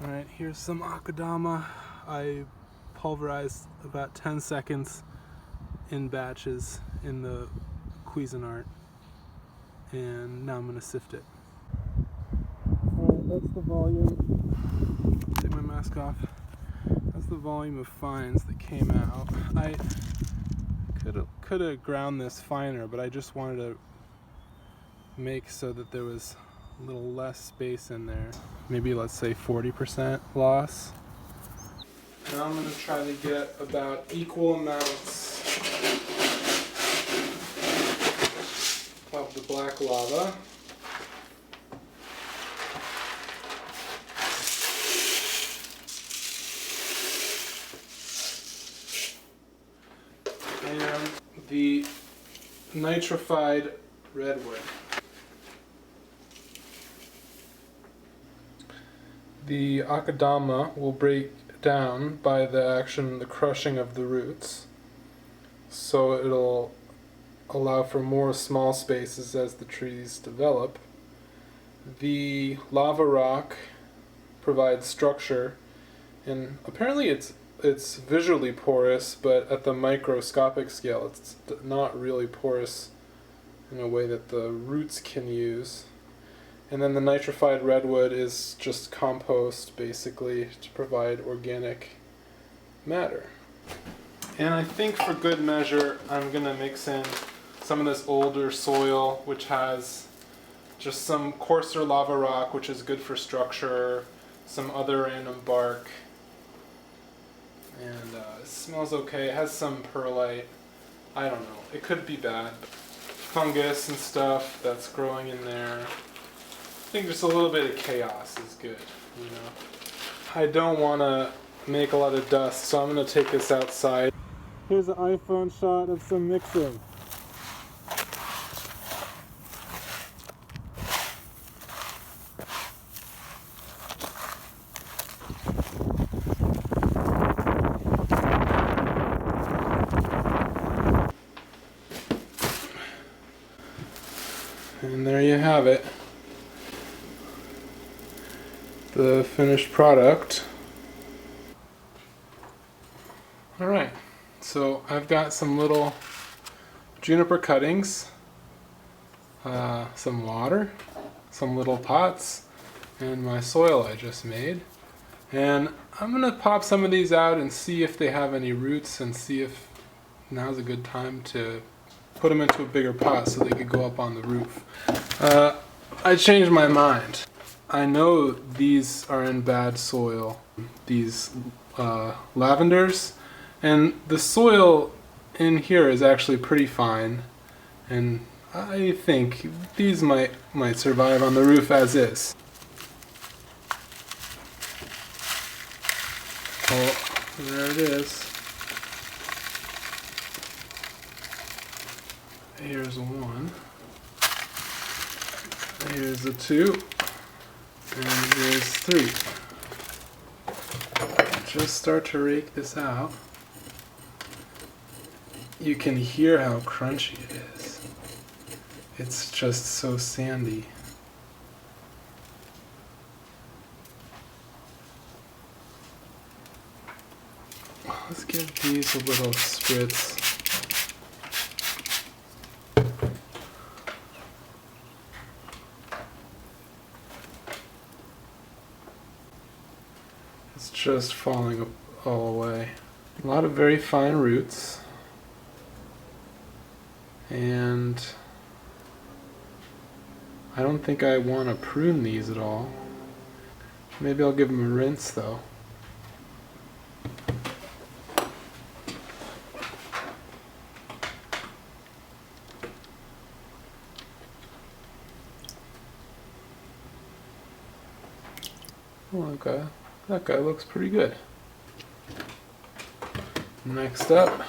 Alright, here's some Akadama. I pulverized about 10 seconds in batches in the Cuisinart, and now I'm going to sift it. Alright, that's the volume. Take my mask off. That's the volume of fines that came out. I could have ground this finer, but I just wanted to make so that there was a little less space in there. Maybe let's say 40% loss. Now I'm going to try to get about equal amounts of the black lava. And the nitrified redwood. The Akadama will break down by the crushing of the roots, so it'll allow for more small spaces as the trees develop. The lava rock provides structure, and apparently it's visually porous, but at the microscopic scale it's not really porous in a way that the roots can use. And then the nitrified redwood is just compost, basically, to provide organic matter. And I think for good measure, I'm going to mix in some of this older soil, which has just some coarser lava rock, which is good for structure, some other random bark, and it smells okay. It has some perlite. I don't know. It could be bad. Fungus and stuff that's growing in there. I think just a little bit of chaos is good, you know. I don't want to make a lot of dust, so I'm going to take this outside. Here's an iPhone shot of some mixing. And there you have it. The finished product. Alright, so I've got some little juniper cuttings, some water, some little pots, and my soil I just made. And I'm going to pop some of these out and see if they have any roots, and see if now's a good time to put them into a bigger pot so they could go up on the roof. I changed my mind. I know these are in bad soil, these lavenders, and the soil in here is actually pretty fine, and I think these might survive on the roof as is. Oh, there it is. Here's one. Here's a two. And here's three. Just start to rake this out. You can hear how crunchy it is. It's just so sandy. Let's give these a little spritz. It's just falling all away. A lot of very fine roots. And I don't think I want to prune these at all. Maybe I'll give them a rinse though. Oh, okay. That guy looks pretty good. Next up,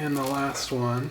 And the last one.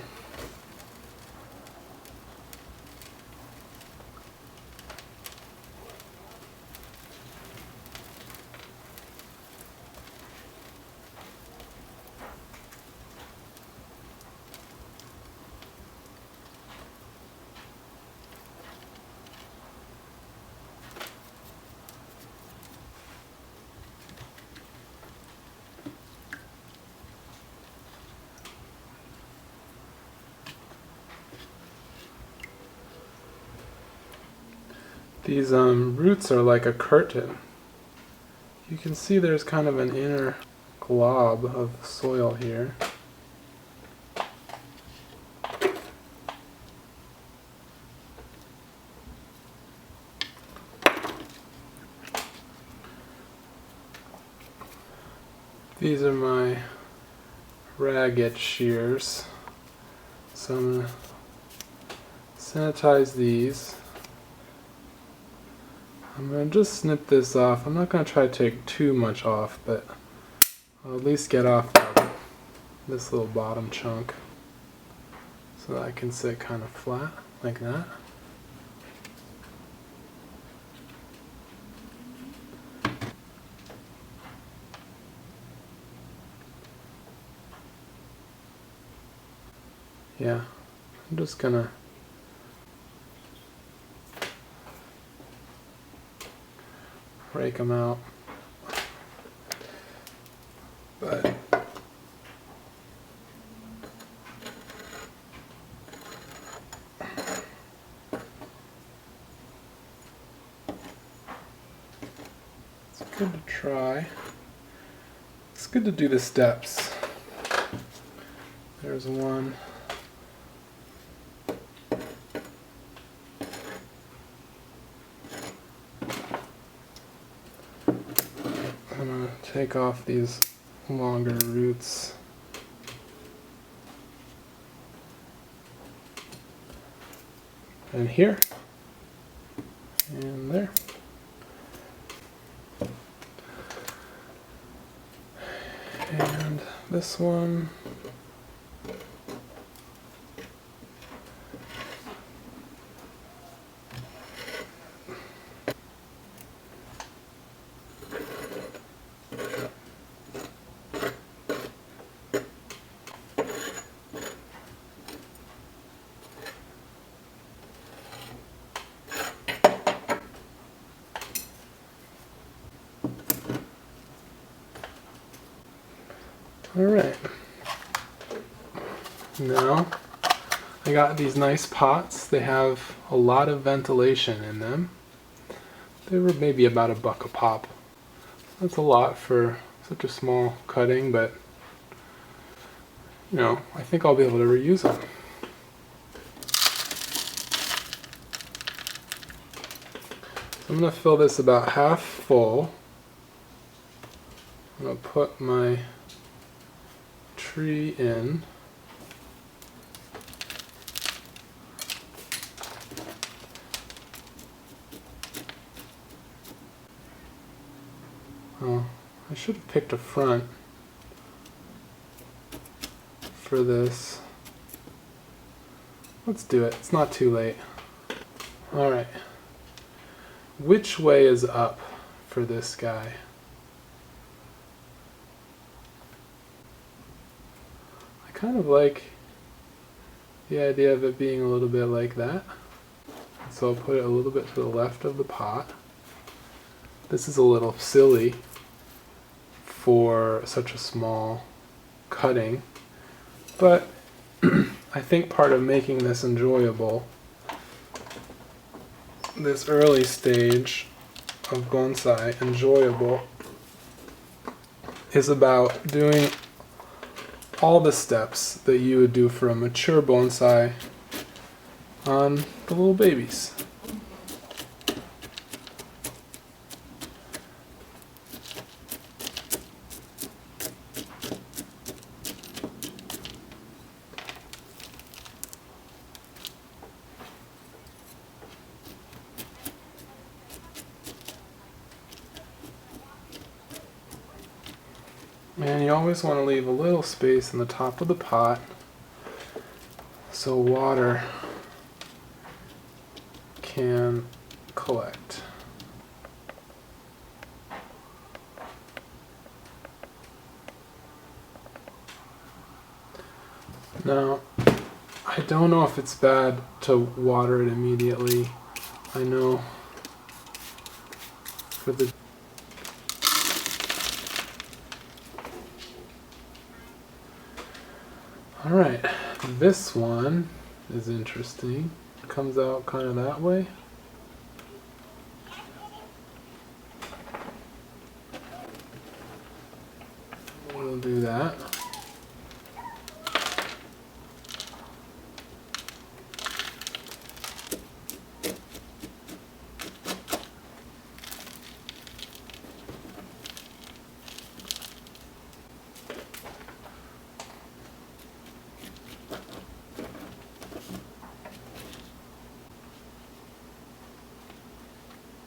These roots are like a curtain. You can see there's kind of an inner glob of soil here. These are my raked shears. So I'm going to sanitize these. I'm going to just snip this off. I'm not going to try to take too much off, but I'll at least get off this little bottom chunk so that I can sit kind of flat like that. Yeah, I'm just going to rake them out, but it's good to try. It's good to do the steps. There's one. I'm going to take off these longer roots. And here. And there. And this one. Alright, now I got these nice pots. They have a lot of ventilation in them. They were maybe about $1 a pop. That's a lot for such a small cutting, but you know, I think I'll be able to reuse them. I'm going to fill this about half full. I'm going to put my tree in. Oh, I should have picked a front for this. Let's do it. It's not too late. Alright. Which way is up for this guy? I kind of like the idea of it being a little bit like that. So I'll put it a little bit to the left of the pot. This is a little silly for such a small cutting, but I think part of making this enjoyable, this early stage of bonsai enjoyable, is about doing all the steps that you would do for a mature bonsai on the little babies. And you always want to leave a little space in the top of the pot so water can collect. Now, I don't know if it's bad to water it immediately. I know for the Alright, this one is interesting. It comes out kind of that way. We'll do that.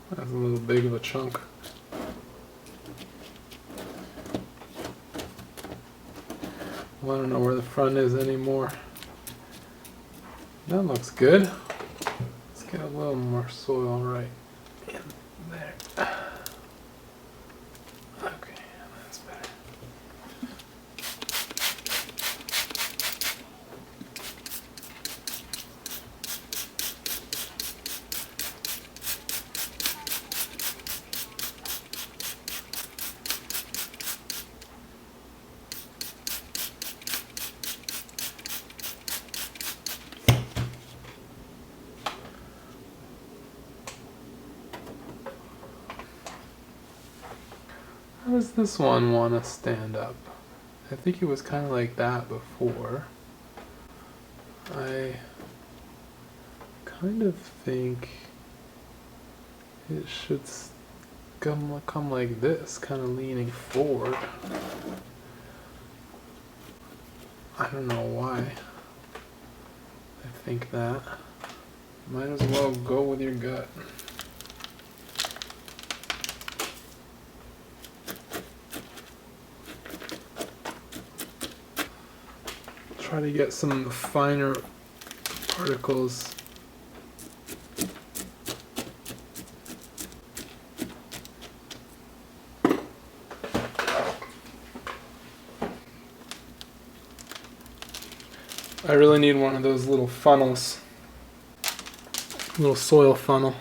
That's a little big of a chunk. Well, I don't know where the front is anymore. That looks good. Let's get a little more soil right in there. Okay, that's better. How does this one want to stand up? I think it was kind of like that before. I kind of think it should come like this, kind of leaning forward. I don't know why I think that. Might as well go with your gut. Try to get some of the finer particles. I really need one of those little funnels, little soil funnel.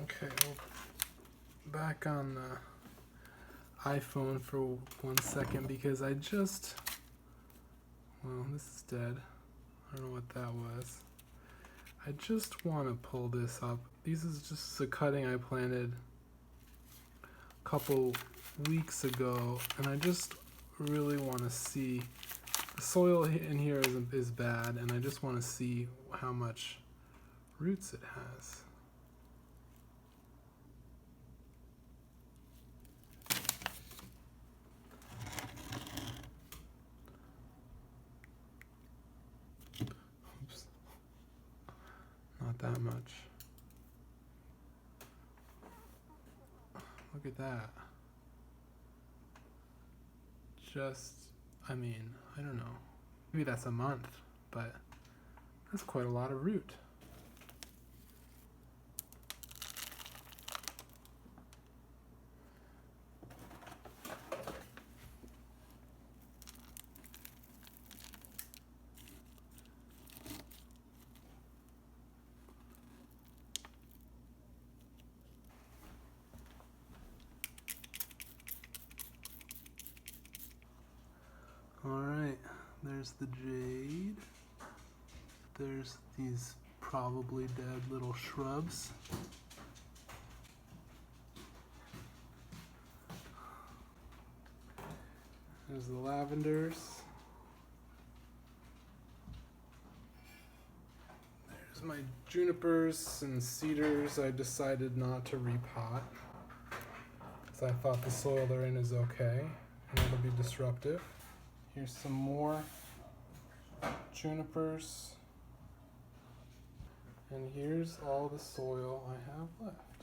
Okay, well, back on the iPhone for 1 second because well, this is dead. I don't know what that was. I just want to pull this up. This is just a cutting I planted a couple weeks ago, and I just really want to see. The soil in here is bad, and I just want to see how much roots it has. Oops. Not that much. Look at that. I don't know. Maybe that's a month, but that's quite a lot of root. Alright, there's the jade. There's these probably dead little shrubs. There's the lavenders. There's my junipers and cedars. I decided not to repot because I thought the soil they're in is okay and it'll be disruptive. Here's some more junipers. And here's all the soil I have left.